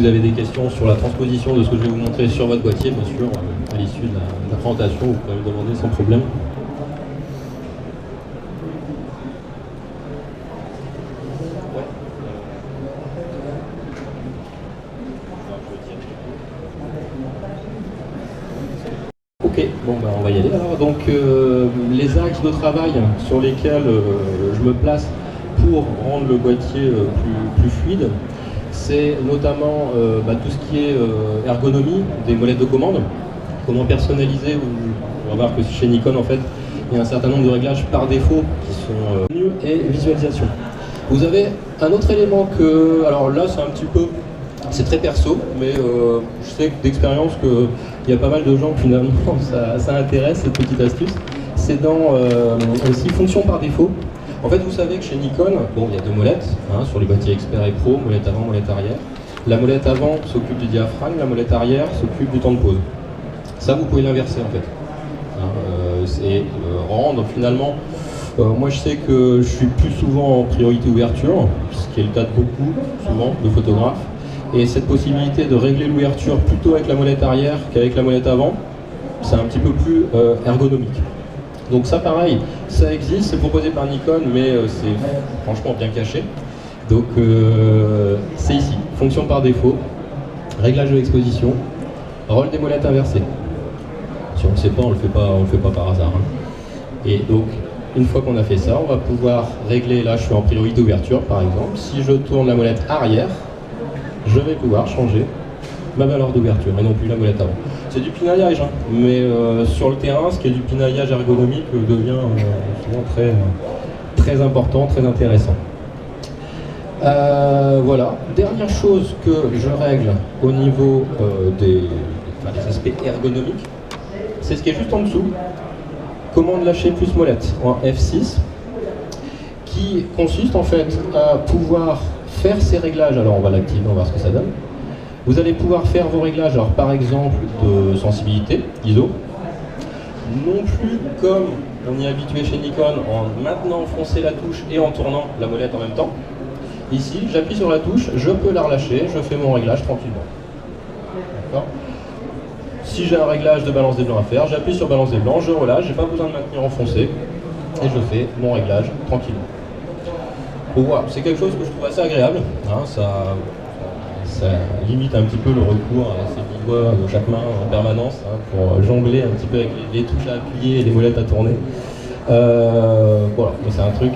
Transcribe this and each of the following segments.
vous avez des questions sur la transposition de ce que je vais vous montrer sur votre boîtier, bien sûr, à l'issue de la présentation, vous pouvez me demander sans problème. Ok, bon ben on va y aller. Alors donc les axes de travail sur lesquels je me place pour rendre le boîtier plus fluide, c'est notamment tout ce qui est ergonomie des molettes de commande, comment personnaliser. On va voir que chez Nikon en fait il y a un certain nombre de réglages par défaut qui sont menus et visualisation. Vous avez un autre élément que, alors là c'est un petit peu, c'est très perso, mais je sais d'expérience qu'il y a pas mal de gens que finalement ça intéresse cette petite astuce. C'est dans aussi fonction par défaut. En fait, vous savez que chez Nikon, bon, il y a deux molettes sur les boîtiers Expert et Pro, molette avant, molette arrière. La molette avant s'occupe du diaphragme, la molette arrière s'occupe du temps de pause. Ça, vous pouvez l'inverser en fait. C'est rendre finalement. Moi, je sais que je suis plus souvent en priorité ouverture, ce qui est le cas de beaucoup, souvent, de photographes. Et cette possibilité de régler l'ouverture plutôt avec la molette arrière qu'avec la molette avant, c'est un petit peu plus ergonomique. Donc ça pareil, ça existe, c'est proposé par Nikon, mais c'est franchement bien caché. Donc c'est ici, fonction par défaut, réglage de l'exposition, rôle des molettes inversées. Si on ne le sait pas, on le fait pas par hasard. Et donc, une fois qu'on a fait ça, on va pouvoir régler, là je suis en priorité ouverture par exemple, si je tourne la molette arrière, je vais pouvoir changer ma valeur d'ouverture et non plus la molette avant. C'est du pinaillage, mais sur le terrain, ce qui est du pinaillage ergonomique devient souvent très important, très intéressant. Voilà, dernière chose que je règle au niveau des aspects ergonomiques, c'est ce qui est juste en dessous, commande lâcher plus molette en F6, qui consiste en fait à pouvoir faire ces réglages. Alors on va l'activer, on va voir ce que ça donne. Vous allez pouvoir faire vos réglages, alors par exemple de sensibilité, ISO, non plus comme on y est habitué chez Nikon en maintenant enfoncer la touche et en tournant la molette en même temps. Ici, j'appuie sur la touche, je peux la relâcher, je fais mon réglage tranquillement. D'accord ? Si j'ai un réglage de balance des blancs à faire, j'appuie sur balance des blancs, je relâche, j'ai pas besoin de maintenir enfoncé et je fais mon réglage tranquillement. Bon, voilà, c'est quelque chose que je trouve assez agréable, ça limite un petit peu le recours à ces petits doigts de chaque main en permanence pour jongler un petit peu avec les touches à appuyer et les molettes à tourner. Voilà, c'est un truc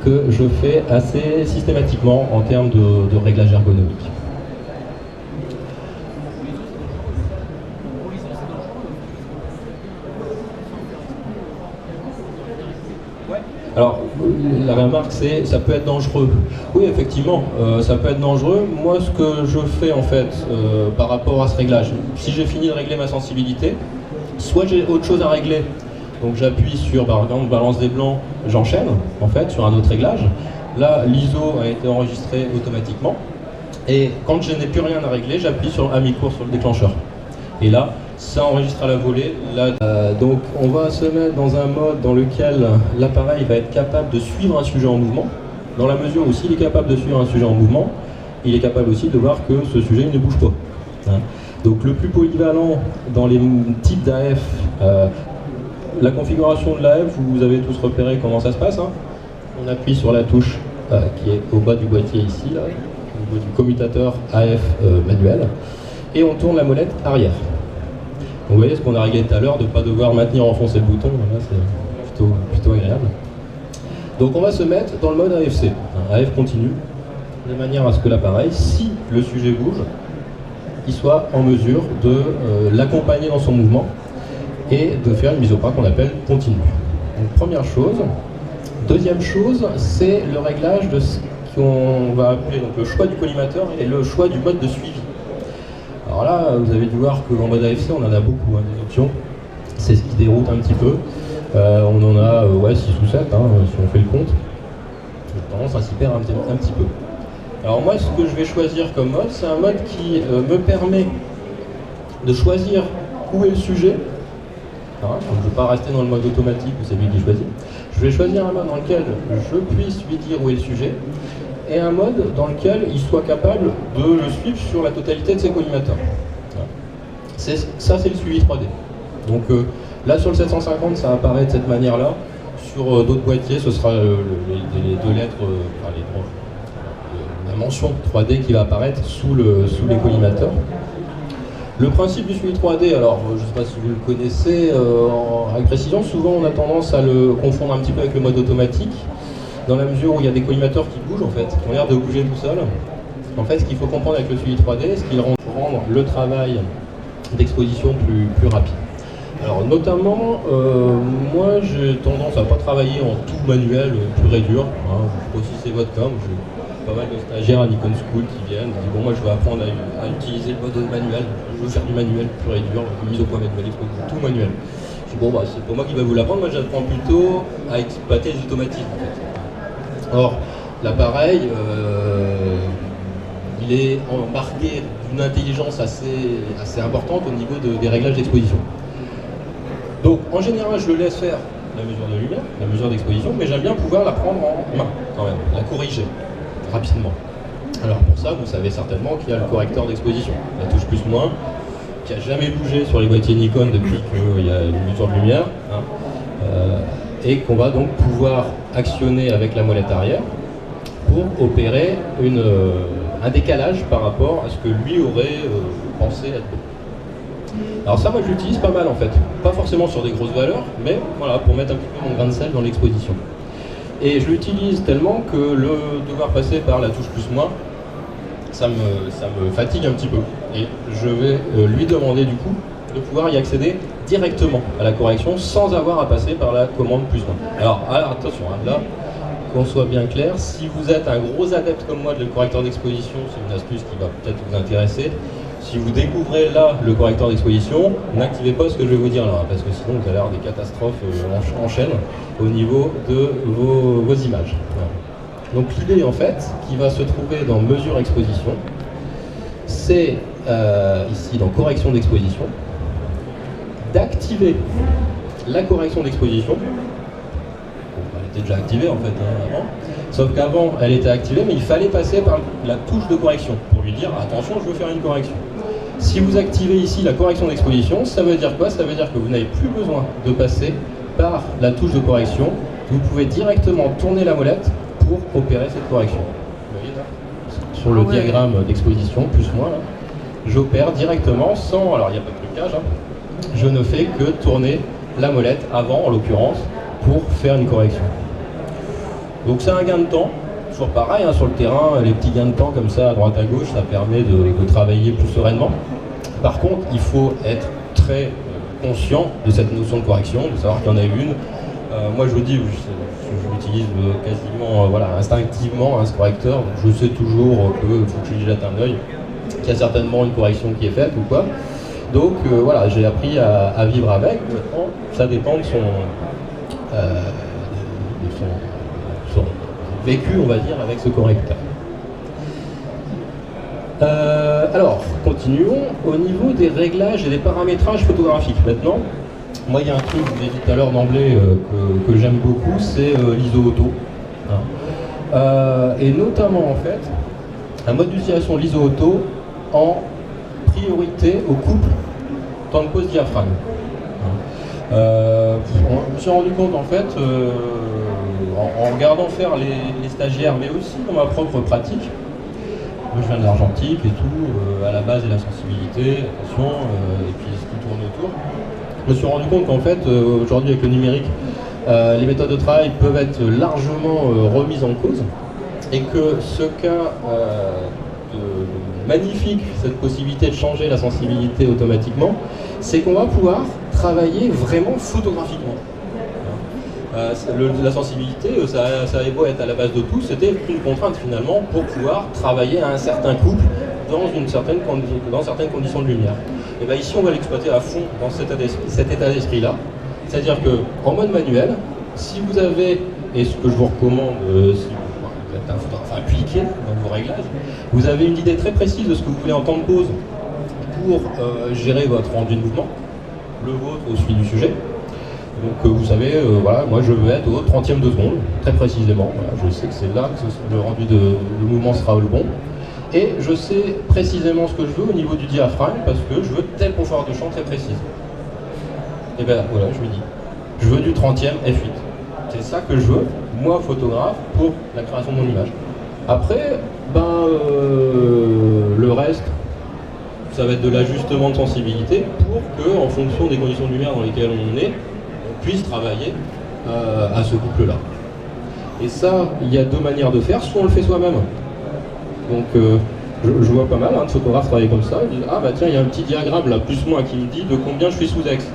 que je fais assez systématiquement en termes de réglage ergonomique. Alors, la remarque c'est, ça peut être dangereux. Oui, effectivement, ça peut être dangereux. Moi, ce que je fais en fait, par rapport à ce réglage, si j'ai fini de régler ma sensibilité, soit j'ai autre chose à régler, donc j'appuie sur, par exemple, balance des blancs, j'enchaîne, en fait, sur un autre réglage. Là, l'ISO a été enregistré automatiquement, et quand je n'ai plus rien à régler, j'appuie sur à mi-court sur le déclencheur. Et là, ça enregistre à la volée. Là, donc on va se mettre dans un mode dans lequel l'appareil va être capable de suivre un sujet en mouvement. Dans la mesure où s'il est capable de suivre un sujet en mouvement, il est capable aussi de voir que ce sujet il ne bouge pas. Donc le plus polyvalent dans les types d'AF, la configuration de l'AF, vous avez tous repéré comment ça se passe. On appuie sur la touche qui est au bas du boîtier ici, là, au niveau du commutateur AF manuel, et on tourne la molette arrière. Vous voyez ce qu'on a réglé tout à l'heure, de ne pas devoir maintenir enfoncer le bouton, là c'est plutôt agréable. Donc on va se mettre dans le mode AFC, AF continu, de manière à ce que l'appareil, si le sujet bouge, il soit en mesure de l'accompagner dans son mouvement et de faire une mise au pas qu'on appelle continue. Donc première chose. Deuxième chose, c'est le réglage de ce qu'on va appeler donc, le choix du collimateur et le choix du mode de suivi. Alors là, vous avez dû voir qu'en mode AFC, on en a beaucoup, des options. C'est ce qui déroute un petit peu. On en a 6 ou 7, si on fait le compte. J'ai tendance à s'y perdre un petit peu. Alors moi, ce que je vais choisir comme mode, c'est un mode qui me permet de choisir où est le sujet Donc je ne vais pas rester dans le mode automatique où c'est lui qui choisit. Je vais choisir un mode dans lequel je puisse lui dire où est le sujet, et un mode dans lequel il soit capable de le suivre sur la totalité de ses collimateurs. Ça, c'est le suivi 3D. Donc là, sur le 750, ça apparaît de cette manière-là. Sur d'autres boîtiers, ce sera les deux lettres, la mention 3D qui va apparaître sous les collimateurs. Le principe du suivi 3D, alors je ne sais pas si vous le connaissez avec précision, souvent on a tendance à le confondre un petit peu avec le mode automatique, dans la mesure où il y a des collimateurs qui bougent en fait, qui ont l'air de bouger tout seul. En fait, ce qu'il faut comprendre avec le suivi 3D, c'est qu'il rend le travail d'exposition plus rapide. Alors notamment, moi j'ai tendance à ne pas travailler en tout manuel pur et dur. Vous grossissez votre com, j'ai pas mal de stagiaires à Nikon School qui viennent, qui disent bon moi je vais apprendre à utiliser le mode manuel, je veux faire du manuel pur et dur, mise au point manuel, tout manuel. Je dis bon bah c'est pour moi qui va vous l'apprendre, moi j'apprends plutôt à exploiter les automatismes en fait. Or l'appareil, il est embarqué d'une intelligence assez importante au niveau des réglages d'exposition. Donc en général je le laisse faire la mesure de lumière, la mesure d'exposition, mais j'aime bien pouvoir la prendre en main quand même, la corriger rapidement. Alors pour ça, vous savez certainement qu'il y a le correcteur d'exposition, la touche plus-moins, qui n'a jamais bougé sur les boîtiers Nikon depuis qu'il y a une mesure de lumière, et qu'on va donc pouvoir actionner avec la molette arrière pour opérer un décalage par rapport à ce que lui aurait pensé être bon. Alors ça, moi, je l'utilise pas mal en fait. Pas forcément sur des grosses valeurs, mais voilà, pour mettre un petit peu mon grain de sel dans l'exposition. Et je l'utilise tellement que devoir passer par la touche plus-moins, ça me fatigue un petit peu. Et je vais lui demander du coup de pouvoir y accéder directement à la correction sans avoir à passer par la commande plus-moins. Alors attention, là, qu'on soit bien clair, si vous êtes un gros adepte comme moi de le correcteur d'exposition, c'est une astuce qui va peut-être vous intéresser. Si vous découvrez là le correcteur d'exposition, n'activez pas ce que je vais vous dire là, parce que sinon vous allez avoir des catastrophes en chaîne au niveau de vos images. Voilà. Donc l'idée en fait, qui va se trouver dans mesure exposition, c'est ici dans correction d'exposition, d'activer la correction d'exposition. Elle était déjà activée en fait avant, sauf qu'avant elle était activée, mais il fallait passer par la touche de correction pour lui dire attention, je veux faire une correction. Si vous activez ici la correction d'exposition, ça veut dire quoi? Ça veut dire que vous n'avez plus besoin de passer par la touche de correction. Vous pouvez directement tourner la molette pour opérer cette correction. Vous voyez là, sur le diagramme d'exposition, plus-moins, j'opère directement sans... Alors il n'y a pas de trucage, je ne fais que tourner la molette avant, en l'occurrence, pour faire une correction. Donc c'est un gain de temps. Toujours pareil, sur le terrain, les petits gains de temps comme ça à droite à gauche, ça permet de travailler plus sereinement. Par contre, il faut être très conscient de cette notion de correction, de savoir qu'il y en a une. Moi je vous dis, je l'utilise quasiment instinctivement, ce correcteur, donc je sais toujours qu'il faut que je lui jette un œil, qu'il y a certainement une correction qui est faite ou quoi. Donc voilà, j'ai appris à vivre avec. Maintenant, ça dépend de son vécu, on va dire, avec ce correcteur. Alors, continuons. Au niveau des réglages et des paramétrages photographiques, maintenant, moi, il y a un truc, je vous ai dit tout à l'heure d'emblée, que j'aime beaucoup, c'est l'ISO auto. Et notamment, en fait, un mode d'utilisation de l'ISO auto en priorité au couple temps de pose diaphragme. Je me suis rendu compte, en fait, en regardant faire les stagiaires, mais aussi dans ma propre pratique. Moi je viens de l'argentique et tout, à la base de la sensibilité, attention, et puis ce qui tourne autour. Je me suis rendu compte qu'en fait, aujourd'hui avec le numérique, les méthodes de travail peuvent être largement remises en cause, et que ce cas magnifique, cette possibilité de changer la sensibilité automatiquement, c'est qu'on va pouvoir travailler vraiment photographiquement. La sensibilité, ça avait beau être à la base de tout, c'était une contrainte finalement pour pouvoir travailler à un certain couple dans certaines conditions de lumière. Et bien ici on va l'exploiter à fond dans cet état d'esprit-là. C'est-à-dire qu'en mode manuel, si vous avez, et ce que je vous recommande, si vous êtes un photographe appliqué dans vos réglages, vous avez une idée très précise de ce que vous voulez en temps de pause pour gérer votre rendu de mouvement, le vôtre ou celui du sujet. Donc vous savez, voilà, moi je veux être au 30e de seconde, très précisément. Voilà, je sais que c'est là que le rendu le mouvement sera le bon. Et je sais précisément ce que je veux au niveau du diaphragme parce que je veux telle profondeur de champ très précise. Et bien voilà, je lui dis, je veux du 30e F8. C'est ça que je veux, moi photographe, pour la création de mon image. Après, le reste, ça va être de l'ajustement de sensibilité pour que, en fonction des conditions de lumière dans lesquelles on est, on puisse travailler à ce couple-là. Et ça, il y a deux manières de faire, soit on le fait soi-même. Donc je vois pas mal de photographes travailler comme ça, ils disent ah bah tiens, il y a un petit diagramme là, plus moins, qui me dit de combien je suis sous ex.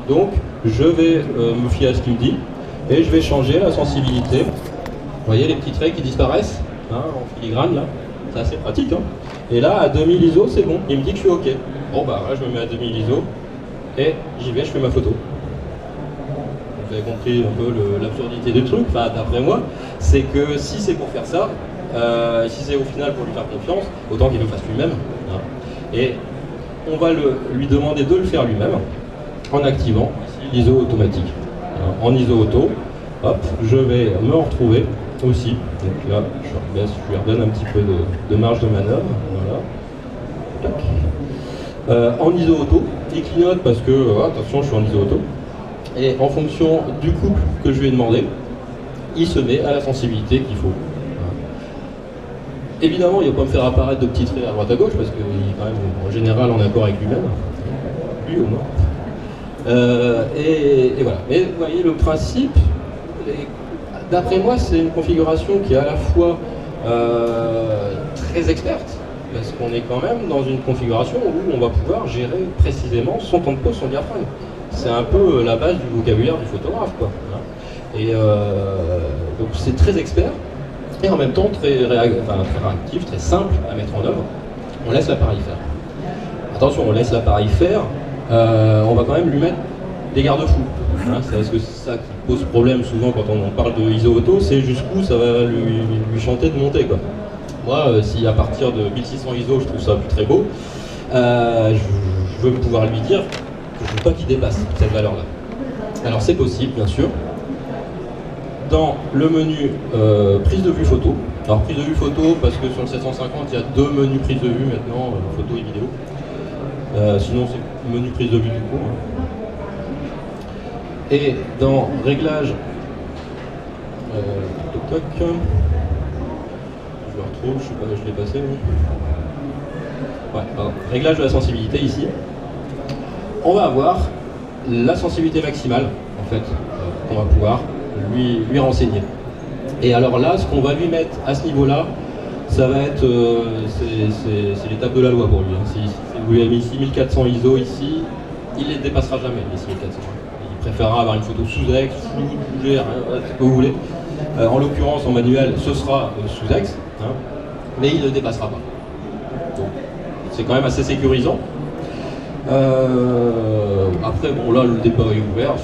Donc je vais me fier à ce qu'il me dit, et je vais changer la sensibilité. Vous voyez les petits traits qui disparaissent hein, en filigrane là, c'est assez pratique. Hein. Et là, à 2000 ISO, c'est bon, il me dit que je suis OK. Bon bah là, je me mets à 2000 ISO, et j'y vais, je fais ma photo. Vous avez compris un peu l'absurdité du truc, enfin d'après moi, c'est que si c'est pour faire ça, si c'est au final pour lui faire confiance, autant qu'il le fasse lui-même. Hein. Et on va lui demander de le faire lui-même en activant ici l'ISO automatique. En ISO auto, hop, je vais me retrouver aussi. Donc là, je lui redonne un petit peu de marge de manœuvre. Voilà. En ISO auto, il clignote parce que, attention, je suis en ISO auto. Et en fonction du couple que je lui ai demandé, il se met à la sensibilité qu'il faut. Évidemment, il ne va pas me faire apparaître de petits traits à droite à gauche parce qu'il est quand même en général en accord avec lui-même, lui au moins. Et voilà. Mais vous voyez, le principe, d'après moi, c'est une configuration qui est à la fois très experte, parce qu'on est quand même dans une configuration où on va pouvoir gérer précisément son temps de pose, son diaphragme. C'est un peu la base du vocabulaire du photographe, quoi. Et donc c'est très expert. Et en même temps très réactif, très simple à mettre en œuvre. On laisse l'appareil faire. Attention, on laisse l'appareil faire, on va quand même lui mettre des garde-fous. Hein, c'est parce que c'est ça qui pose problème souvent quand on parle de ISO auto, c'est jusqu'où ça va lui chanter de monter, quoi. Moi, si à partir de 1600 ISO je trouve ça très beau, je veux pouvoir lui dire que je ne veux pas qu'il dépasse cette valeur-là. Alors c'est possible, bien sûr. Dans le menu prise de vue photo. Alors prise de vue photo parce que sur le 750 il y a deux menus prise de vue maintenant, photo et vidéo. Sinon c'est menu prise de vue du coup. Hein. Et dans réglage, je le retrouve, je sais pas, je l'ai passé. Ouais, pardon. Réglage de la sensibilité ici. On va avoir la sensibilité maximale en fait qu'on va pouvoir lui renseigner. Et alors là, ce qu'on va lui mettre à ce niveau-là, ça va être, c'est l'étape de la loi pour lui. Hein. Si vous lui avez mis 6400 ISO ici, il ne les dépassera jamais, les 6400. Il préférera avoir une photo sous-ex, flou, bougée, ce que vous voulez. En l'occurrence, en manuel, ce sera sous-ex, hein, mais il ne le dépassera pas. Donc, c'est quand même assez sécurisant. Après, bon là, le débat est ouvert.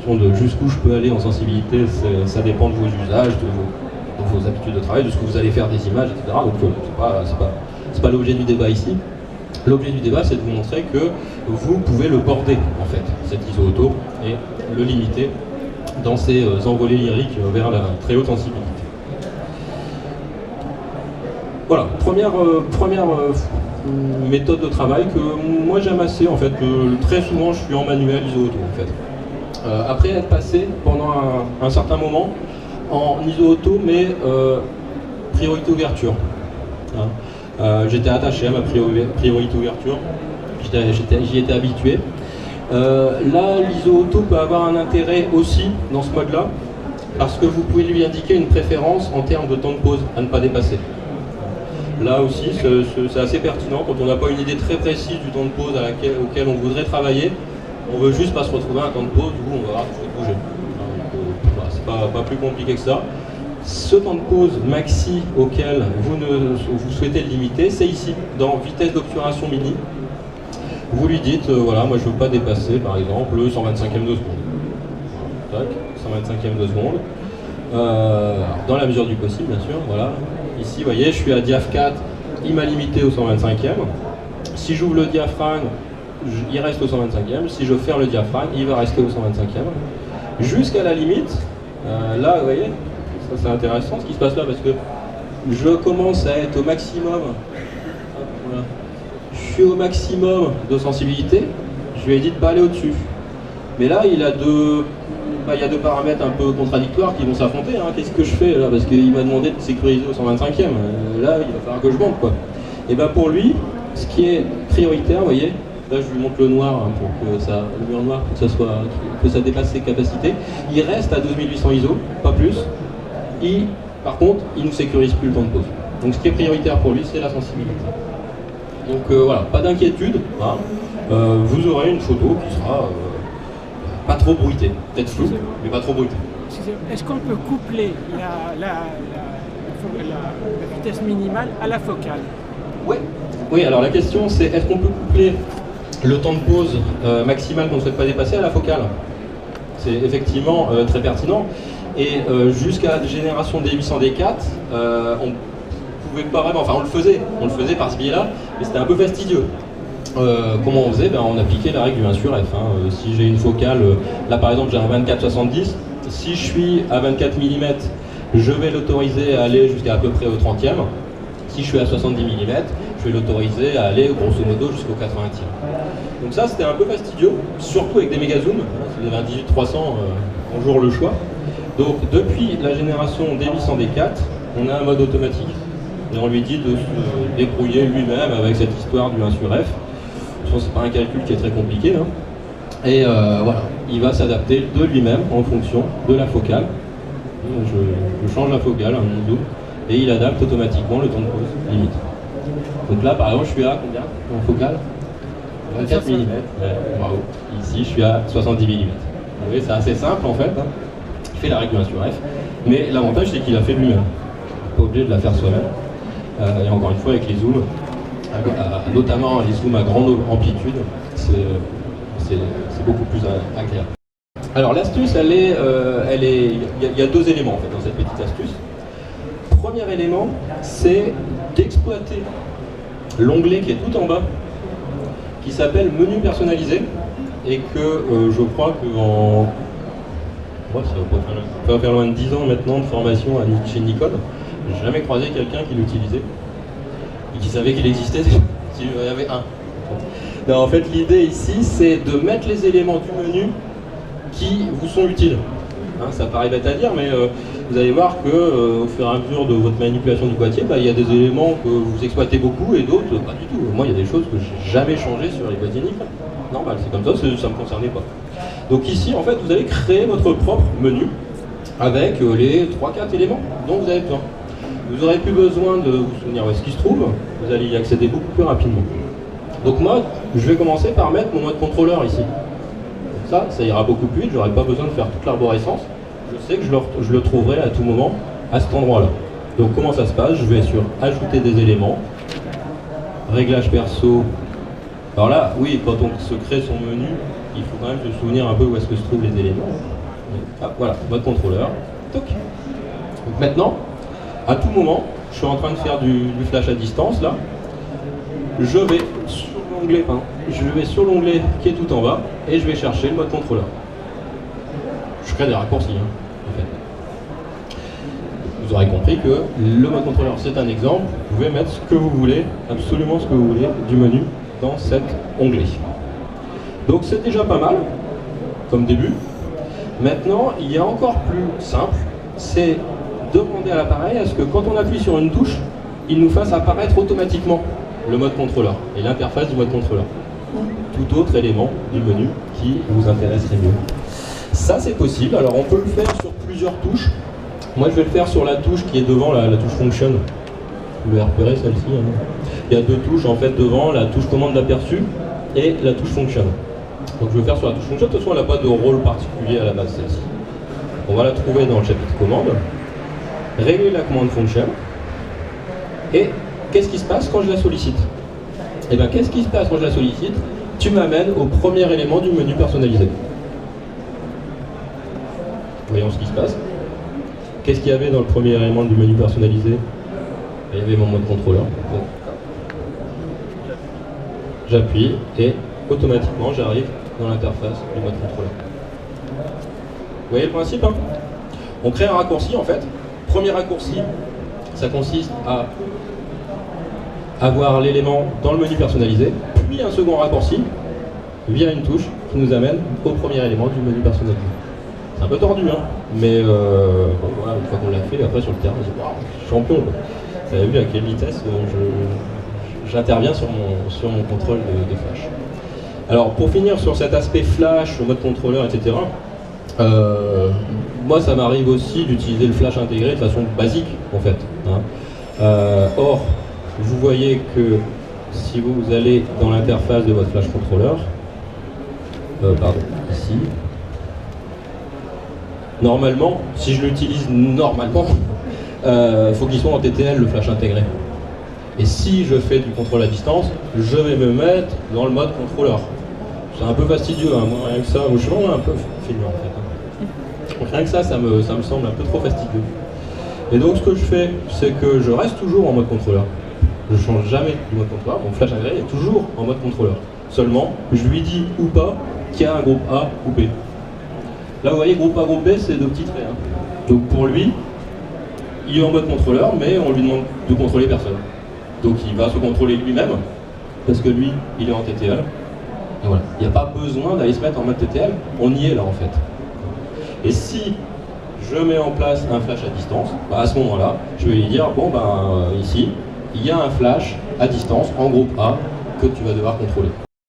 De jusqu'où je peux aller en sensibilité, ça dépend de vos usages, de vos habitudes de travail, de ce que vous allez faire des images, etc. Donc c'est pas l'objet du débat ici. L'objet du débat, c'est de vous montrer que vous pouvez le border, en fait, cet ISO auto, et le limiter dans ses envolées lyriques vers la très haute sensibilité. Voilà, première méthode de travail que moi j'aime assez, en fait. Très souvent, je suis en manuel ISO auto, en fait. Après être passé pendant un certain moment en ISO auto, mais priorité ouverture. Hein. J'étais attaché à ma priorité ouverture, j'y étais habitué. Là, l'ISO auto peut avoir un intérêt aussi dans ce mode-là, parce que vous pouvez lui indiquer une préférence en termes de temps de pause à ne pas dépasser. Là aussi, c'est assez pertinent quand on n'a pas une idée très précise du temps de pause auquel on voudrait travailler. On veut juste pas se retrouver à un temps de pause où on va avoir tout de bouger. Voilà, c'est pas plus compliqué que ça. Ce temps de pause maxi auquel vous souhaitez le limiter, c'est ici, dans vitesse d'obturation mini. Vous lui dites, voilà, moi je veux pas dépasser par exemple le 125e de seconde. Tac, 125e de seconde. Dans la mesure du possible, bien sûr. Voilà. Ici, vous voyez, je suis à diaph 4, il m'a limité au 125e. Si j'ouvre le diaphragme, il reste au 125e. Si je ferme le diaphragme, il va rester au 125e. Jusqu'à la limite, là, vous voyez, ça c'est intéressant ce qui se passe là, parce que je commence à être au maximum. Voilà. Je suis au maximum de sensibilité. Je lui ai dit de ne pas aller au-dessus. Mais là, il y a deux paramètres un peu contradictoires qui vont s'affronter. Hein. Qu'est-ce que je fais là? Parce qu'il m'a demandé de sécuriser au 125e. Là, il va falloir que je monte, quoi. Et bien pour lui, ce qui est prioritaire, vous voyez, là je lui montre le noir hein, pour que ça, le mur noir, que ça dépasse ses capacités. Il reste à 2800 ISO, pas plus. Par contre, il ne nous sécurise plus le temps de pause. Donc ce qui est prioritaire pour lui, c'est la sensibilité. Donc voilà, pas d'inquiétude. Hein. Vous aurez une photo qui sera pas trop bruitée, peut-être floue, mais pas trop bruitée. Est-ce qu'on peut coupler la vitesse minimale à la focale? Ouais. Oui, alors la question c'est est-ce qu'on peut coupler le temps de pause maximal qu'on ne souhaite pas dépasser à la focale? C'est effectivement très pertinent. Et jusqu'à la génération D800 D4, on pouvait pas vraiment, enfin on le faisait par ce biais-là, mais c'était un peu fastidieux. Comment on faisait? On appliquait la règle du 1 sur F. Hein. Si j'ai une focale, là par exemple j'ai un 24-70, si je suis à 24 mm, je vais l'autoriser à aller jusqu'à peu près au 30e. Si je suis à 70 mm, je vais l'autoriser à aller grosso modo jusqu'au 80e. Donc ça c'était un peu fastidieux, surtout avec des méga zooms. Si vous avez un 18-300, bonjour le choix. Donc depuis la génération D800 D4, on a un mode automatique. Et on lui dit de se débrouiller lui-même avec cette histoire du 1 sur F. C'est pas un calcul qui est très compliqué. Hein. Et voilà, il va s'adapter de lui-même en fonction de la focale. Je change la focale, un zoom, et il adapte automatiquement le temps de pause limite. Donc là, par exemple, je suis à combien en focale? 24 mm. Ouais, bravo. Ici, je suis à 70 mm. Vous voyez, c'est assez simple en fait. Hein. Il fait la règle du 1 sur F, mais l'avantage c'est qu'il a fait lui-même. Pas obligé de la faire soi-même. Et encore une fois, avec les zooms, notamment les zooms à grande amplitude, c'est beaucoup plus agréable. Alors l'astuce, il y a deux éléments en fait dans cette petite astuce. Premier élément, c'est d'exploiter l'onglet qui est tout en bas, qui s'appelle menu personnalisé, et que je crois qu'en ça va faire loin de 10 ans maintenant de formation chez Nikon. J'ai jamais croisé quelqu'un qui l'utilisait et qui savait qu'il existait s'il y avait un. Non, en fait, l'idée ici, c'est de mettre les éléments du menu qui vous sont utiles. Hein, ça paraît bête à dire, mais vous allez voir que au fur et à mesure de votre manipulation du boîtier, il y a des éléments que vous exploitez beaucoup et d'autres pas du tout. Moi, il y a des choses que j'ai jamais changées sur les boîtiers Nikon. Normal, c'est comme ça, ça ne me concernait pas. Donc ici, en fait, vous allez créer votre propre menu avec les 3-4 éléments dont vous avez besoin. Vous n'aurez plus besoin de vous souvenir où est-ce qu'il se trouve, vous allez y accéder beaucoup plus rapidement. Donc moi, je vais commencer par mettre mon mode contrôleur ici. Ça ira beaucoup plus vite, j'aurai pas besoin de faire toute l'arborescence. Je sais que je le trouverai à tout moment à cet endroit-là. Donc comment ça se passe? Je vais sur ajouter des éléments, réglage perso. Alors là, oui, quand on se crée son menu, il faut quand même se souvenir un peu où est-ce que se trouvent les éléments. Ah, voilà, mode contrôleur. Toc. Donc maintenant, à tout moment, je suis en train de faire du flash à distance là. Je vais sur l'onglet qui est tout en bas et je vais chercher le mode contrôleur. Je crée des raccourcis hein, en fait. Vous aurez compris que le mode contrôleur c'est un exemple. Vous pouvez mettre ce que vous voulez, absolument ce que vous voulez du menu dans cet onglet. Donc c'est déjà pas mal comme début. Maintenant, il y a encore plus simple, c'est demander à l'appareil à ce que quand on appuie sur une touche, il nous fasse apparaître automatiquement le mode contrôleur et l'interface du mode contrôleur. Tout autre élément du menu qui vous intéresserait mieux. Ça c'est possible, alors on peut le faire sur plusieurs touches. Moi je vais le faire sur la touche qui est devant la touche Function. Vous pouvez repérer celle-ci. Hein. Il y a deux touches en fait devant, la touche commande d'aperçu et la touche Function. Donc je vais faire sur la touche Function, de toute façon elle n'a pas de rôle particulier à la base celle-ci. On va la trouver dans le chapitre commande. Régler la commande Function. Et qu'est-ce qui se passe quand je la sollicite? Eh bien qu'est-ce qui se passe quand je la sollicite? Tu m'amènes au premier élément du menu personnalisé. Voyons ce qui se passe. Qu'est-ce qu'il y avait dans le premier élément du menu personnalisé? Il y avait mon mode contrôleur. J'appuie et automatiquement j'arrive dans l'interface du mode contrôleur. Vous voyez le principe, hein? On crée un raccourci en fait. Premier raccourci, ça consiste à avoir l'élément dans le menu personnalisé, puis un second raccourci via une touche qui nous amène au premier élément du menu personnalisé. C'est un peu tordu, hein, mais bon, voilà, une fois qu'on l'a fait, après sur le terrain, on se dit waouh, champion quoi. Vous avez vu à quelle vitesse j'interviens sur mon contrôle de flash. Alors pour finir sur cet aspect flash, mode contrôleur, etc. Moi ça m'arrive aussi d'utiliser le flash intégré de façon basique en fait. Hein. Or, vous voyez que si vous allez dans l'interface de votre flash controller, pardon, ici, normalement, si je l'utilise normalement, faut qu'il soit en TTL le flash intégré. Et si je fais du contrôle à distance, je vais me mettre dans le mode contrôleur. C'est un peu fastidieux, hein. Moi rien que ça, je suis vraiment un peu feignant en fait. Hein. Donc rien que ça me semble un peu trop fastidieux. Et donc ce que je fais, c'est que je reste toujours en mode contrôleur. Je ne change jamais du mode contrôleur, mon flash intégré est toujours en mode contrôleur. Seulement, je lui dis ou pas qu'il y a un groupe A ou B. Là vous voyez, groupe A, groupe B, c'est deux petits traits. Hein. Donc pour lui, il est en mode contrôleur, mais on lui demande de contrôler personne. Donc il va se contrôler lui-même, parce que lui, il est en TTL. Et voilà. Il n'y a pas besoin d'aller se mettre en mode TTL, on y est là en fait. Et si je mets en place un flash à distance, bah à ce moment-là, je vais lui dire, bon ben ici, il y a un flash à distance en groupe A que tu vas devoir contrôler.